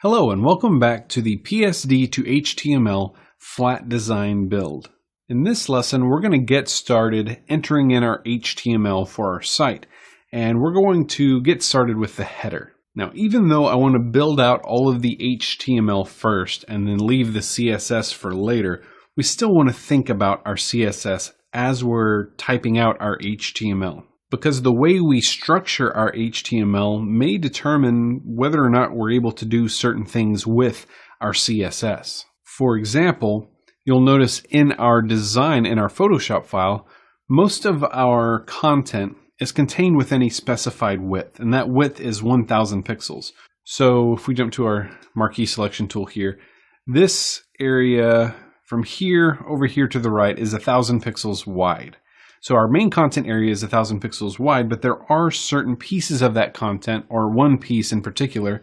Hello and welcome back to the PSD to HTML flat design build. In this lesson, we're going to get started entering in our HTML for our site, and we're going to get started with the header. Now, even though I want to build out all of the HTML first and then leave the CSS for later, we still want to think about our CSS as we're typing out our HTML. Because the way we structure our HTML may determine whether or not we're able to do certain things with our CSS. For example, you'll notice in our design in our Photoshop file, most of our content is contained within a specified width, and that width is 1000 pixels. So if we jump to our marquee selection tool here, this area from here over here to the right is 1000 pixels wide. So our main content area is 1000 pixels wide, but there are certain pieces of that content, or one piece in particular,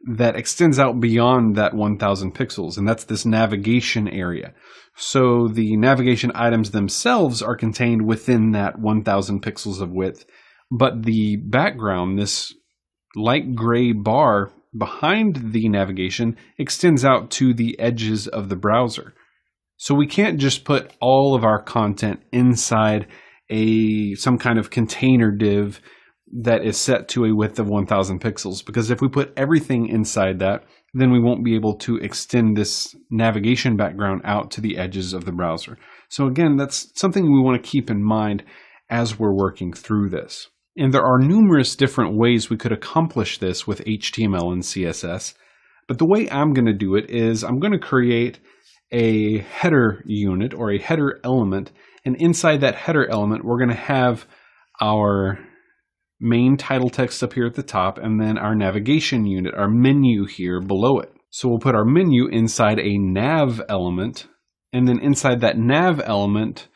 that extends out beyond that 1000 pixels, and that's this navigation area. So the navigation items themselves are contained within that 1000 pixels of width, but the background, this light gray bar behind the navigation, extends out to the edges of the browser. So we can't just put all of our content inside some kind of container div that is set to a width of 1000 pixels, because if we put everything inside that, then we won't be able to extend this navigation background out to the edges of the browser. So again, that's something we want to keep in mind as we're working through this. And there are numerous different ways we could accomplish this with HTML and CSS, but the way I'm going to do it is I'm going to create a header unit or a header element, and inside that header element we're going to have our main title text up here at the top, and then our navigation unit, our menu here below it. So we'll put our menu inside a nav element, and then inside that nav element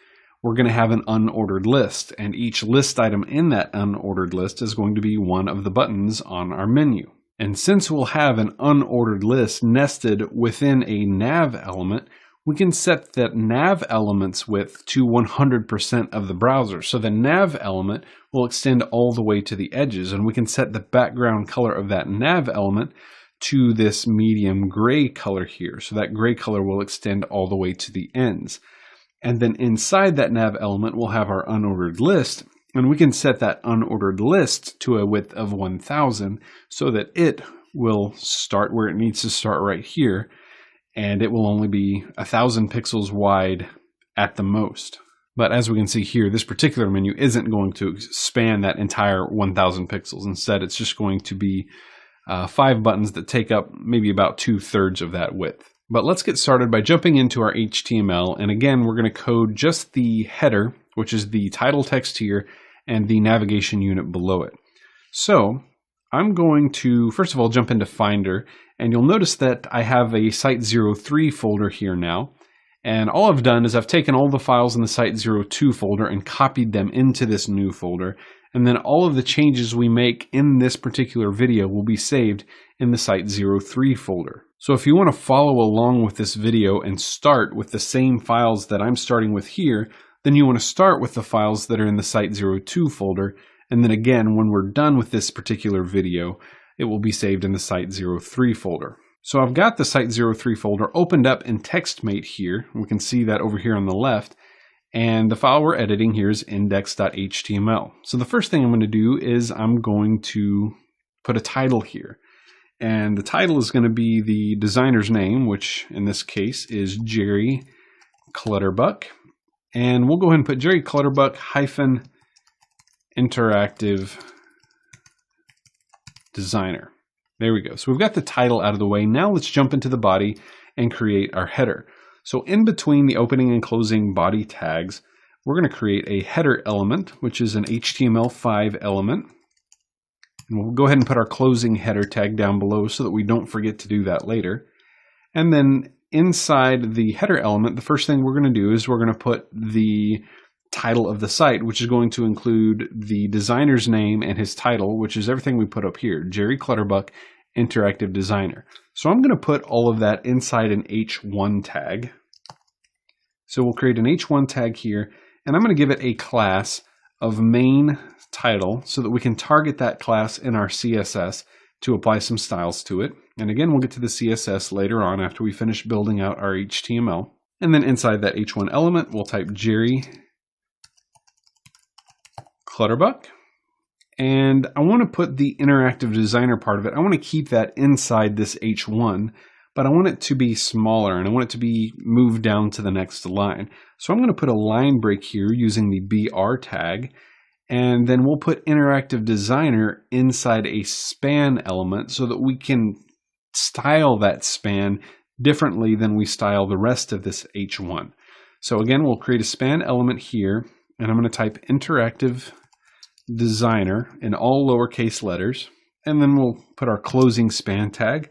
we're going to have an unordered list, and each list item in that unordered list is going to be one of the buttons on our menu. And since we'll have an unordered list nested within a nav element, we can set that nav element's width to 100% of the browser. So the nav element will extend all the way to the edges, and we can set the background color of that nav element to this medium gray color here. So that gray color will extend all the way to the ends. And then inside that nav element, we'll have our unordered list, and we can set that unordered list to a width of 1000 so that it will start where it needs to start right here, and it will only be 1000 pixels wide at the most. But as we can see here, this particular menu isn't going to span that entire 1000 pixels. Instead, it's just going to be 5 buttons that take up maybe about 2/3 of that width. But let's get started by jumping into our HTML, and again, we're going to code just the header, which is the title text here, and the navigation unit below it. So I'm going to, first of all, jump into Finder, and you'll notice that I have a Site03 folder here now. And all I've done is I've taken all the files in the Site02 folder and copied them into this new folder. And then all of the changes we make in this particular video will be saved in the Site03 folder. So if you want to follow along with this video and start with the same files that I'm starting with here, then you want to start with the files that are in the Site02 folder, and then again, when we're done with this particular video, it will be saved in the Site03 folder. So I've got the Site03 folder opened up in TextMate here. We can see that over here on the left, and the file we're editing here is index.html. So the first thing I'm going to do is I'm going to put a title here, and the title is going to be the designer's name, which in this case is Jerry Clutterbuck. And we'll go ahead and put Jerry Clutterbuck -interactive designer. There we go. So we've got the title out of the way. Now let's jump into the body and create our header. So in between the opening and closing body tags, we're going to create a header element, which is an HTML5 element. And we'll go ahead and put our closing header tag down below so that we don't forget to do that later. And then inside the header element, the first thing we're going to do is we're going to put the title of the site, which is going to include the designer's name and his title, which is everything we put up here, Jerry Clutterbuck, Interactive Designer. So I'm going to put all of that inside an H1 tag. So we'll create an H1 tag here, and I'm going to give it a class of main title so that we can target that class in our CSS to apply some styles to it. And again, we'll get to the CSS later on after we finish building out our HTML. And then inside that H1 element, we'll type Jerry Clutterbuck. And I want to put the interactive designer part of it. I want to keep that inside this H1, but I want it to be smaller and I want it to be moved down to the next line. So I'm going to put a line break here using the BR tag, and then we'll put interactive designer inside a span element so that we can style that span differently than we style the rest of this H1. So again, we'll create a span element here, and I'm going to type interactive designer in all lowercase letters, and then we'll put our closing span tag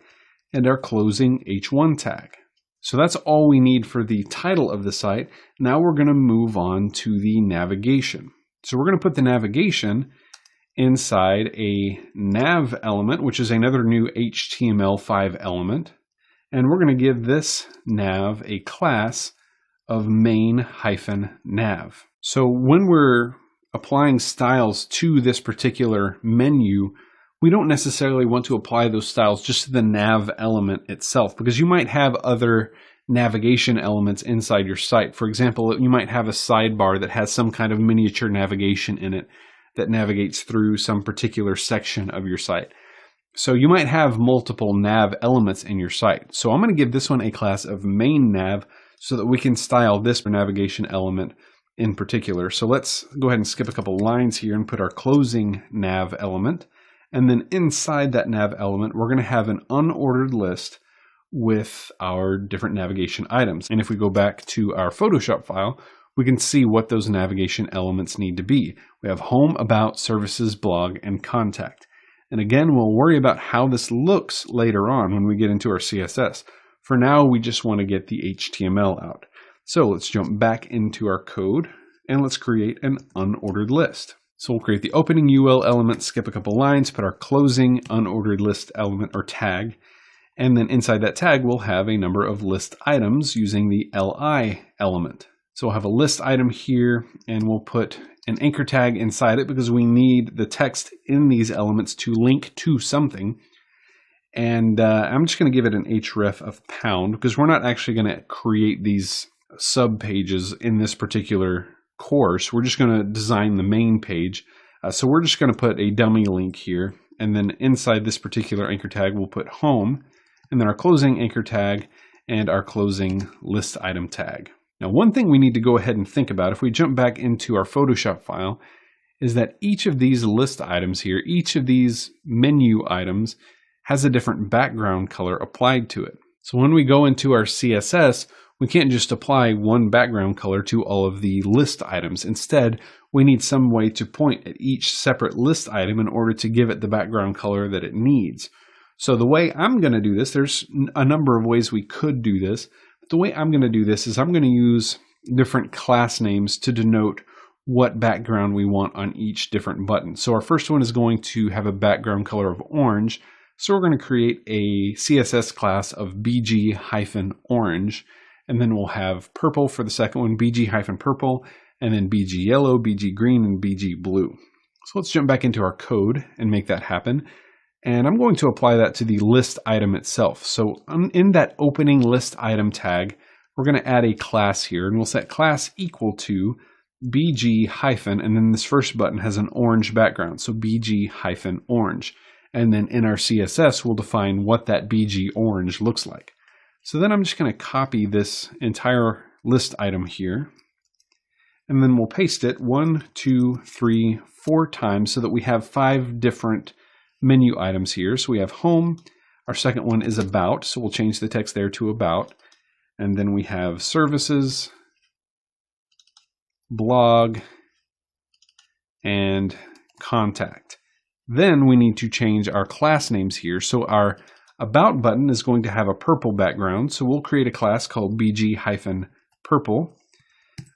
and our closing H1 tag. So that's all we need for the title of the site. Now we're going to move on to the navigation. So we're going to put the navigation inside a nav element, which is another new HTML5 element, and we're going to give this nav a class of main-nav. So when we're applying styles to this particular menu, we don't necessarily want to apply those styles just to the nav element itself, because you might have other navigation elements inside your site. For example, you might have a sidebar that has some kind of miniature navigation in it that navigates through some particular section of your site. So you might have multiple nav elements in your site. So I'm going to give this one a class of main nav so that we can style this navigation element in particular. So let's go ahead and skip a couple lines here and put our closing nav element. And then inside that nav element, we're going to have an unordered list with our different navigation items. And if we go back to our Photoshop file, we can see what those navigation elements need to be. We have home, about, services, blog, and contact. And again, we'll worry about how this looks later on when we get into our CSS. For now, we just want to get the HTML out. So let's jump back into our code and let's create an unordered list. So we'll create the opening UL element, skip a couple lines, put our closing unordered list element or tag, and then inside that tag we'll have a number of list items using the LI element. So we'll have a list item here, and we'll put an anchor tag inside it because we need the text in these elements to link to something. And I'm just going to give it an href of pound because we're not actually going to create these sub pages in this particular course. We're just going to design the main page. So we're just going to put a dummy link here, and then inside this particular anchor tag we'll put home, and then our closing anchor tag and our closing list item tag. Now, one thing we need to go ahead and think about if we jump back into our Photoshop file is that each of these list items here, each of these menu items has a different background color applied to it. So when we go into our CSS, we can't just apply one background color to all of the list items. Instead, we need some way to point at each separate list item in order to give it the background color that it needs. So the way I'm going to do this, there's a number of ways we could do this. But the way I'm going to do this is I'm going to use different class names to denote what background we want on each different button. So our first one is going to have a background color of orange. So we're going to create a CSS class of bg-orange. And then we'll have purple for the second one, bg-purple, and then bg yellow, bg green, and bg blue. So let's jump back into our code and make that happen. And I'm going to apply that to the list item itself. So in that opening list item tag, we're going to add a class here, and we'll set class equal to bg-, and then this first button has an orange background, so bg-orange. And then in our CSS, we'll define what that bg orange looks like. So then I'm just going to copy this entire list item here, and then we'll paste it 1, 2, 3, 4 times so that we have 5 different menu items here. So we have home, our second one is about, so we'll change the text there to about, and then we have services, blog, and contact. Then we need to change our class names here. So our about button is going to have a purple background, so we'll create a class called bg-purple.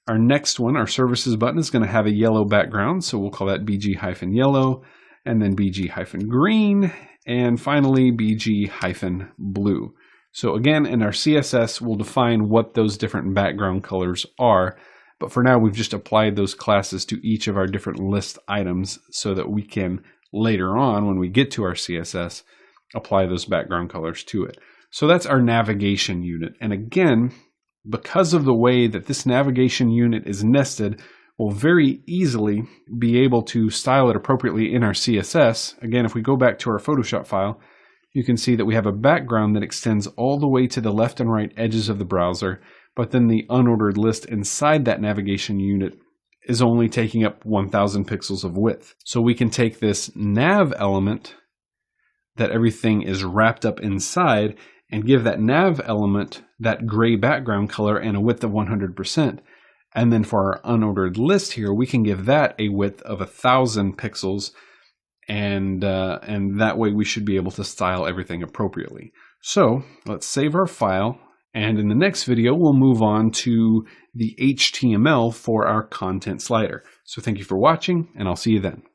Our next one, our services button, is going to have a yellow background, so we'll call that bg-yellow, and then bg-green, and finally bg-blue. So again, in our CSS, we'll define what those different background colors are, but for now we've just applied those classes to each of our different list items so that we can later on, when we get to our CSS, apply those background colors to it. So that's our navigation unit. And again, because of the way that this navigation unit is nested, we'll very easily be able to style it appropriately in our CSS. Again, if we go back to our Photoshop file, you can see that we have a background that extends all the way to the left and right edges of the browser, but then the unordered list inside that navigation unit is only taking up 1000 pixels of width. So we can take this nav element that everything is wrapped up inside and give that nav element that gray background color and a width of 100%. And then for our unordered list here, we can give that a width of 1000 pixels, and that way we should be able to style everything appropriately. So let's save our file, and in the next video we'll move on to the HTML for our content slider. So thank you for watching, and I'll see you then.